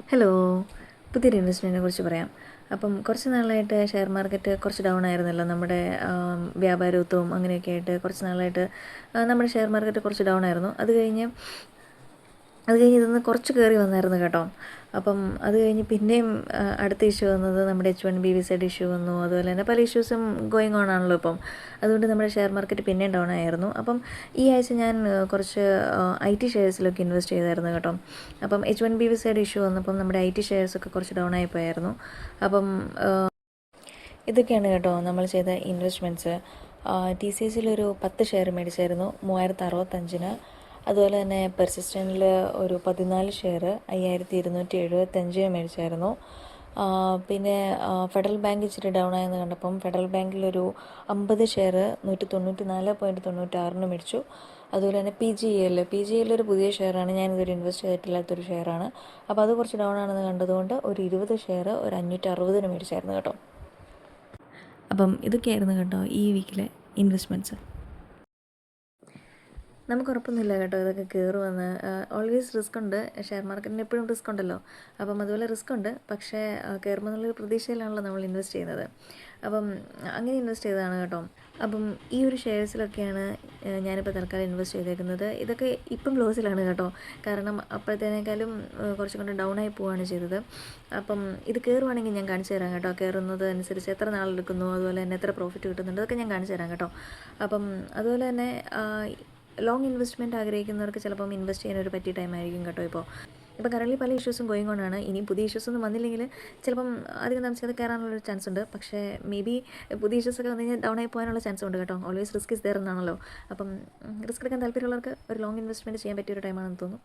Hello, പുതിയൊരു ഇൻവെസ്റ്റ്മെൻറ്റിനെ കുറിച്ച് പറയാം. അപ്പം കുറച്ച് നാളായിട്ട് ഷെയർ മാർക്കറ്റ് കുറച്ച് ഡൗൺ ആയിരുന്നല്ലോ. നമ്മുടെ വ്യാപാരത്വവും അങ്ങനെയൊക്കെ ആയിട്ട് കുറച്ച് നാളായിട്ട് നമ്മുടെ ഷെയർ മാർക്കറ്റ് കുറച്ച് ഡൗൺ ആയിരുന്നു. അത് കഴിഞ്ഞ് ഇതൊന്ന് കുറച്ച് കയറി വന്നായിരുന്നു കേട്ടോ. അപ്പം അത് കഴിഞ്ഞ് പിന്നെയും അടുത്ത ഇഷ്യൂ വന്നത് നമ്മുടെ H1B വിസയുടെ ഇഷ്യൂ വന്നു. അതുപോലെ തന്നെ പല ഇഷ്യൂസും ഗോയിങ് ഓൺ ആണല്ലോ ഇപ്പം. അതുകൊണ്ട് നമ്മുടെ ഷെയർ മാർക്കറ്റ് പിന്നെയും ഡൗൺ ആയിരുന്നു. അപ്പം ഈ ആഴ്ച ഞാൻ കുറച്ച് IT ഷെയർസിലൊക്കെ ഇൻവെസ്റ്റ് ചെയ്തായിരുന്നു കേട്ടോ. അപ്പം H1B വിസയുടെ ഇഷ്യൂ വന്നപ്പം നമ്മുടെ IT ഷെയർസൊക്കെ കുറച്ച് ഡൗൺ ആയി പോയായിരുന്നു. അപ്പം ഇതൊക്കെയാണ് കേട്ടോ നമ്മൾ ചെയ്ത ഇൻവെസ്റ്റ്മെൻറ്റ്സ്. TCSലൊരു 10 ഷെയർ മേടിച്ചായിരുന്നു 3065-ന്. അതുപോലെ തന്നെ പെർസിസ്റ്റൻറ്റിൽ ഒരു 14 ഷെയർ 5275 മേടിച്ചായിരുന്നു. പിന്നെ ഫെഡറൽ ബാങ്ക് ഇച്ചിരി ഡൗൺ ആയെന്ന് കണ്ടപ്പം ഫെഡറൽ ബാങ്കിലൊരു 50 ഷെയർ 194.96 മേടിച്ചു. അതുപോലെ തന്നെ PGL ഒരു പുതിയ ഷെയറാണ്, ഞാനിതൊരു ഇൻവെസ്റ്റ് ചെയ്തിട്ടില്ലാത്തൊരു ഷെയറാണ്. അപ്പോൾ അത് കുറച്ച് ഡൗൺ ആണെന്ന് കണ്ടതുകൊണ്ട് ഒരു 20 ഷെയർ ഒരു 560-ന് മേടിച്ചായിരുന്നു കേട്ടോ. അപ്പം ഇതൊക്കെയായിരുന്നു കേട്ടോ ഈ വീക്കിലെ ഇൻവെസ്റ്റ്മെൻറ്റ്സ്. നമുക്ക് ഉറപ്പൊന്നുമില്ല കേട്ടോ ഇതൊക്കെ കയറുമെന്ന്. ഓൾവേസ് റിസ്ക് ഉണ്ട്, ഷെയർ മാർക്കറ്റിന് എപ്പോഴും റിസ്ക് ഉണ്ടല്ലോ. അപ്പം അതുപോലെ റിസ്ക് ഉണ്ട്, പക്ഷേ കയറുമെന്നുള്ളൊരു പ്രതീക്ഷയിലാണല്ലോ നമ്മൾ ഇൻവെസ്റ്റ് ചെയ്യുന്നത്. അപ്പം അങ്ങനെ ഇൻവെസ്റ്റ് ചെയ്തതാണ് കേട്ടോ. അപ്പം ഈ ഒരു ഷെയർസിലൊക്കെയാണ് ഞാനിപ്പോൾ തൽക്കാലം ഇൻവെസ്റ്റ് ചെയ്തേക്കുന്നത്. ഇതൊക്കെ ഇപ്പം ലോസിലാണ് കേട്ടോ, കാരണം അപ്പോഴത്തേനേക്കാളും കുറച്ചും കൂടെ ഡൗൺ ആയി പോവുകയാണ് ചെയ്തത്. അപ്പം ഇത് കയറുവാണെങ്കിൽ ഞാൻ കാണിച്ചു തരാം കേട്ടോ. കയറുന്നത് അനുസരിച്ച് എത്ര നാളെടുക്കുന്നു, അതുപോലെ തന്നെ എത്ര പ്രോഫിറ്റ് കിട്ടുന്നുണ്ട്, അതൊക്കെ ഞാൻ കാണിച്ചു തരാം കേട്ടോ. അപ്പം അതുപോലെ തന്നെ ലോങ് ഇൻവെസ്റ്റ്മെൻറ്റ് ആഗ്രഹിക്കുന്നവർക്ക് ചിലപ്പം ഇൻവെസ്റ്റ് ചെയ്യാനൊരു പറ്റിയ ടൈം ആയിരിക്കും കേട്ടോ. ഇപ്പോൾ കറൻലി പല ഇഷ്യൂസും ഗോയിങ് ഓൺ ആണ്. ഇനി പുതിയ ഇഷ്യൂസൊന്നും വന്നില്ലെങ്കിൽ ചിലപ്പം അധികം താമസിക്കാതെ കയറാനുള്ളൊരു ചാൻസ് ഉണ്ട്. പക്ഷേ മേ ബി പുതിയ ഇഷ്യൂസൊക്കെ വന്നു കഴിഞ്ഞാൽ ഡൗൺ ആയി പോകാനുള്ള ചാൻസ് ഉണ്ട് കേട്ടോ. ഓൾവേസ് റിസ്ക് ഇസ് ദെയർ എന്നാണല്ലോ. അപ്പം റിസ്ക് എടുക്കാൻ താല്പര്യമുള്ളവർക്ക് ഒരു ലോങ് ഇൻവെസ്റ്റ്മെൻറ്റ് ചെയ്യാൻ പറ്റിയൊരു ടൈമാണെന്ന് തോന്നുന്നു.